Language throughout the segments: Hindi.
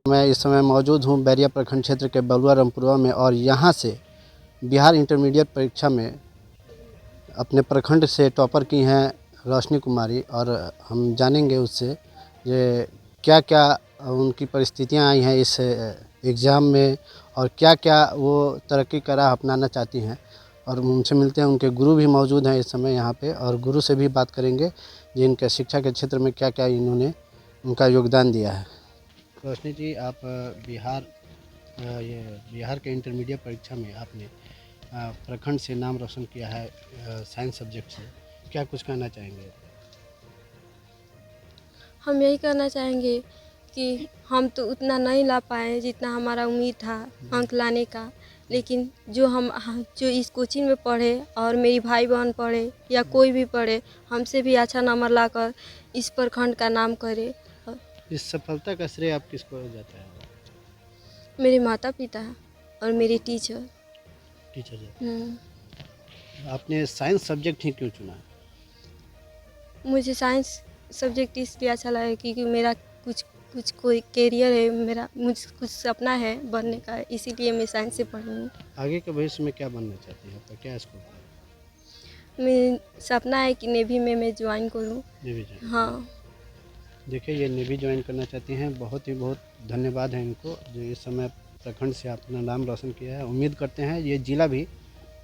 मैं इस समय मौजूद हूँ बैरिया प्रखंड क्षेत्र के बलुआ रामपुरवा में और यहाँ से बिहार इंटरमीडिएट परीक्षा में अपने प्रखंड से टॉपर की हैं रोशनी कुमारी और हम जानेंगे उससे ये क्या क्या उनकी परिस्थितियाँ आई हैं इस एग्ज़ाम में और क्या क्या वो तरक्की का राह अपनाना चाहती हैं। और उनसे मिलते हैं, उनके गुरु भी मौजूद हैं इस समय यहाँ पे और गुरु से भी बात करेंगे जी इनके शिक्षा के क्षेत्र में क्या क्या इन्होंने उनका योगदान दिया है। रोशनी जी, आप बिहार के इंटरमीडिएट परीक्षा में आपने प्रखंड से नाम रोशन किया है साइंस सब्जेक्ट से, क्या कुछ कहना चाहेंगे? हम यही कहना चाहेंगे कि हम तो उतना नहीं ला पाए जितना हमारा उम्मीद था अंक लाने का, लेकिन जो इस कोचिंग में पढ़े और मेरी भाई बहन पढ़े या कोई भी पढ़े, हमसे भी अच्छा नंबर लाकर इस प्रखंड का नाम करे। इस सफलता का श्रेय आप किसको जाता है? मेरे माता पिता और मेरे टीचर। आपने साइंस सब्जेक्ट ही क्यों चुना? मुझे साइंस सब्जेक्ट इसलिए अच्छा लगा क्योंकि मेरा कुछ कोई कैरियर है, मुझे कुछ सपना है बनने का, इसीलिए मैं साइंस से पढ़ रही हूँ। आगे के भविष्य में क्या बनना चाहती हैं? आपका क्या स्कोप है? मेरा सपना है कि नेवी में मैं ज्वाइन करूँ। Navy join? हाँ। देखिए, ये नेवी ज्वाइन करना चाहती हैं। बहुत धन्यवाद है इनको जो इस समय प्रखंड से अपना नाम रोशन किया है। उम्मीद करते हैं ये जिला भी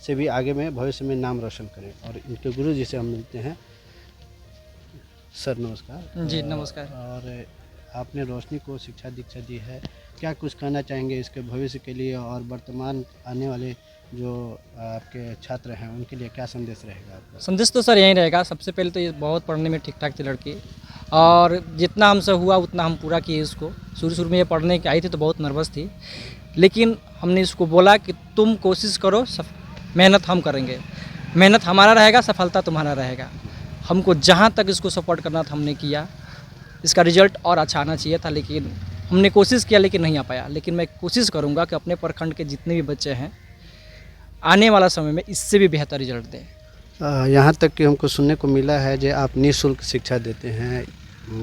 से भी आगे में भविष्य में नाम रोशन करें। और इनके गुरु जी से हम मिलते हैं। सर नमस्कार। जी नमस्कार। और आपने रोशनी को शिक्षा दीक्षा दी है, क्या कुछ कहना चाहेंगे इसके भविष्य के लिए और वर्तमान आने वाले जो आपके छात्र हैं उनके लिए क्या संदेश रहेगा आपका? संदेश तो सर यही रहेगा, सबसे पहले तो ये बहुत पढ़ने में ठीक ठाक थी लड़की और जितना हमसे हुआ उतना हम पूरा किए इसको। शुरू में ये पढ़ने की आई थी तो बहुत नर्वस थी, लेकिन हमने इसको बोला कि तुम कोशिश करो, मेहनत हम करेंगे, मेहनत हमारा रहेगा, सफलता तुम्हारा रहेगा। हमको जहाँ तक इसको सपोर्ट करना था हमने किया। इसका रिजल्ट और अच्छा आना चाहिए था, लेकिन हमने कोशिश किया लेकिन नहीं आ पाया। लेकिन मैं कोशिश करूँगा कि अपने प्रखंड के जितने भी बच्चे हैं आने वाला समय में इससे भी बेहतर रिजल्ट दें। यहाँ तक कि हमको सुनने को मिला है जो आप निःशुल्क शिक्षा देते हैं।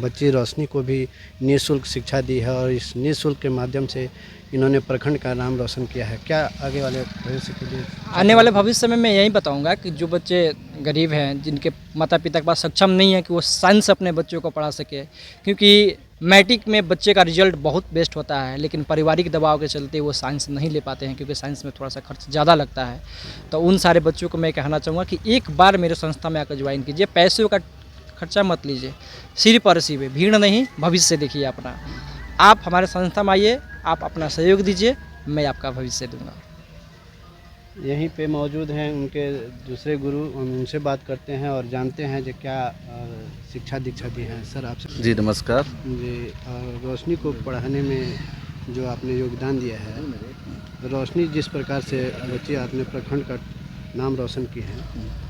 बच्ची रोशनी को भी निःशुल्क शिक्षा दी है और इस निःशुल्क के माध्यम से इन्होंने प्रखंड का नाम रोशन किया है। क्या आगे वाले भविष्य के लिए? आने वाले भविष्य में मैं यही बताऊंगा कि जो बच्चे गरीब हैं, जिनके माता पिता के पास सक्षम नहीं है कि वो साइंस अपने बच्चों को पढ़ा सके, क्योंकि मैट्रिक में बच्चे का रिजल्ट बहुत बेस्ट होता है, लेकिन पारिवारिक दबाव के चलते वो साइंस नहीं ले पाते हैं क्योंकि साइंस में थोड़ा सा खर्च ज़्यादा लगता है। तो उन सारे बच्चों को मैं कहना चाहूँगा कि एक बार मेरे संस्था में आकर ज्वाइन कीजिए, पैसों का खर्चा मत लीजिए, सिर्फ और सिर्फ भीड़ नहीं, भविष्य देखिए अपना। आप हमारे संस्था में आइए, आप अपना सहयोग दीजिए, मैं आपका भविष्य दूंगा। यहीं पे मौजूद हैं उनके दूसरे गुरु, उनसे बात करते हैं और जानते हैं जो क्या शिक्षा दीक्षा दी है। सर आपसे जी नमस्कार। जी, रोशनी को पढ़ाने में जो आपने योगदान दिया है, रोशनी जिस प्रकार से बच्ची आपने प्रखंड का नाम रोशन की है,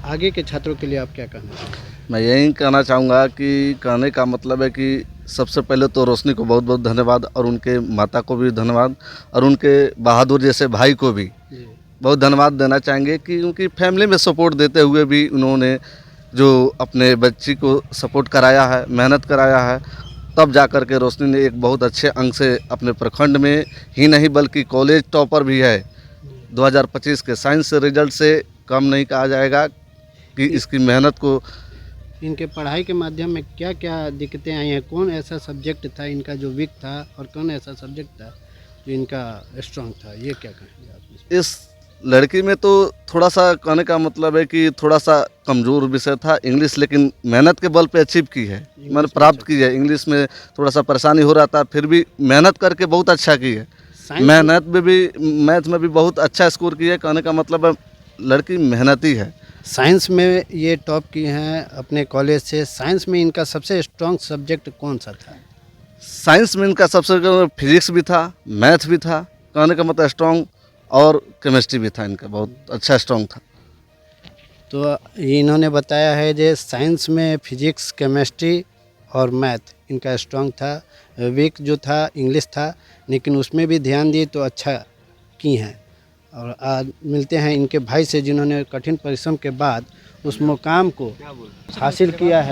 आगे के छात्रों के लिए आप क्या कहना चाहेंगे? मैं यही कहना चाहूँगा कि कहने का मतलब है कि सबसे पहले तो रोशनी को बहुत बहुत धन्यवाद और उनके माता को भी धन्यवाद और उनके बहादुर जैसे भाई को भी बहुत धन्यवाद देना चाहेंगे कि उनकी फैमिली में सपोर्ट देते हुए भी उन्होंने जो अपने बच्ची को सपोर्ट कराया है, मेहनत कराया है, तब जा कर के रोशनी ने एक बहुत अच्छे अंक से अपने प्रखंड में ही नहीं बल्कि कॉलेज टॉपर भी है। 2025 के साइंस रिजल्ट से कम नहीं कहा जाएगा कि इसकी मेहनत को। इनके पढ़ाई के माध्यम में क्या क्या दिक्कतें आई हैं? कौन ऐसा सब्जेक्ट था इनका जो वीक था और कौन ऐसा सब्जेक्ट था जो इनका स्ट्रांग था? ये क्या कहेंगे आप? इस लड़की में तो थोड़ा सा कहने का मतलब है कि थोड़ा सा कमज़ोर विषय था इंग्लिश, लेकिन मेहनत के बल पे अचीव की है, मैंने प्राप्त की है। इंग्लिश में थोड़ा सा परेशानी हो रहा था, फिर भी मेहनत करके बहुत अच्छा की है। मेहनत में भी, मैथ में भी बहुत अच्छा स्कोर की है। कहने का मतलब है लड़की मेहनती है। साइंस में ये टॉप की हैं अपने कॉलेज से। साइंस में इनका सबसे स्ट्रॉन्ग सब्जेक्ट कौन सा था? साइंस में इनका सबसे फिजिक्स भी था, मैथ भी था, कहने का मतलब स्ट्रॉन्ग, और केमिस्ट्री भी था इनका, बहुत अच्छा स्ट्रॉन्ग था। तो इन्होंने बताया है जो साइंस में फिजिक्स, केमिस्ट्री और मैथ इनका स्ट्रॉन्ग था। वीक जो था इंग्लिश था, लेकिन उसमें भी ध्यान दिए तो अच्छा की हैं। और आज मिलते हैं इनके भाई से जिन्होंने कठिन परिश्रम के बाद उस मुकाम को हासिल किया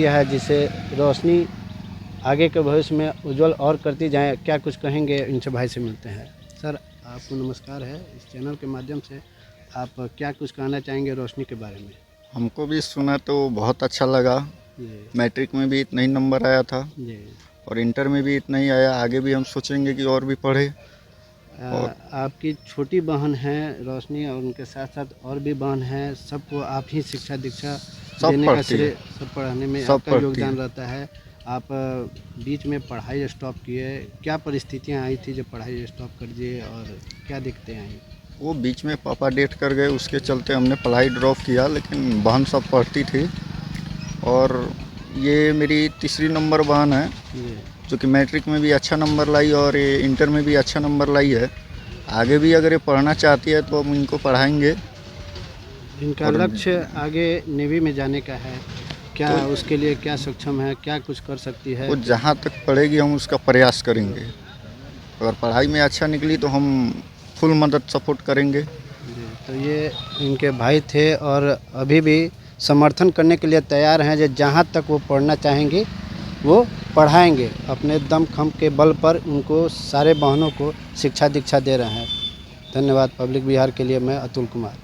है, जिसे रोशनी आगे के भविष्य में उज्जवल और करती जाएं। क्या कुछ कहेंगे, इनसे भाई से मिलते हैं। सर आपको नमस्कार है, इस चैनल के माध्यम से आप क्या कुछ कहना चाहेंगे रोशनी के बारे में? हमको भी सुना तो बहुत अच्छा लगा। जी मैट्रिक में भी इतना ही नंबर आया था जी। और इंटर में भी इतना ही आया। आगे भी हम सोचेंगे कि और भी पढ़े। आपकी छोटी बहन है रोशनी और उनके साथ साथ और भी बहन हैं, सबको आप ही शिक्षा दीक्षा सब देने का पढ़ती श्रेय, है। सब पढ़ाने में सब आपका पढ़ती योगदान है। रहता है। आप बीच में पढ़ाई स्टॉप किए, क्या परिस्थितियां आई थी जब पढ़ाई स्टॉप कर दिए और क्या दिक्कतें आई? वो बीच में पापा डेथ कर गए, उसके चलते हमने पढ़ाई ड्रॉप किया, लेकिन बहन सब पढ़ती थी। और ये मेरी तीसरी नंबर बहन है जी जो कि मैट्रिक में भी अच्छा नंबर लाई और ये इंटर में भी अच्छा नंबर लाई है। आगे भी अगर ये पढ़ना चाहती है तो हम इनको पढ़ाएंगे। इनका और लक्ष्य आगे नेवी में जाने का है, क्या उसके लिए क्या सक्षम है, क्या कुछ कर सकती है? वो जहाँ तक पढ़ेगी हम उसका प्रयास करेंगे। अगर पढ़ाई में अच्छा निकली तो हम फुल मदद सपोर्ट करेंगे। जी, तो ये इनके भाई थे और अभी भी समर्थन करने के लिए तैयार हैं। जो जहाँ तक वो पढ़ना चाहेंगे वो पढ़ाएंगे, अपने दम खम के बल पर उनको सारे बहनों को शिक्षा दीक्षा दे रहे हैं। धन्यवाद। पब्लिक बिहार के लिए मैं अतुल कुमार।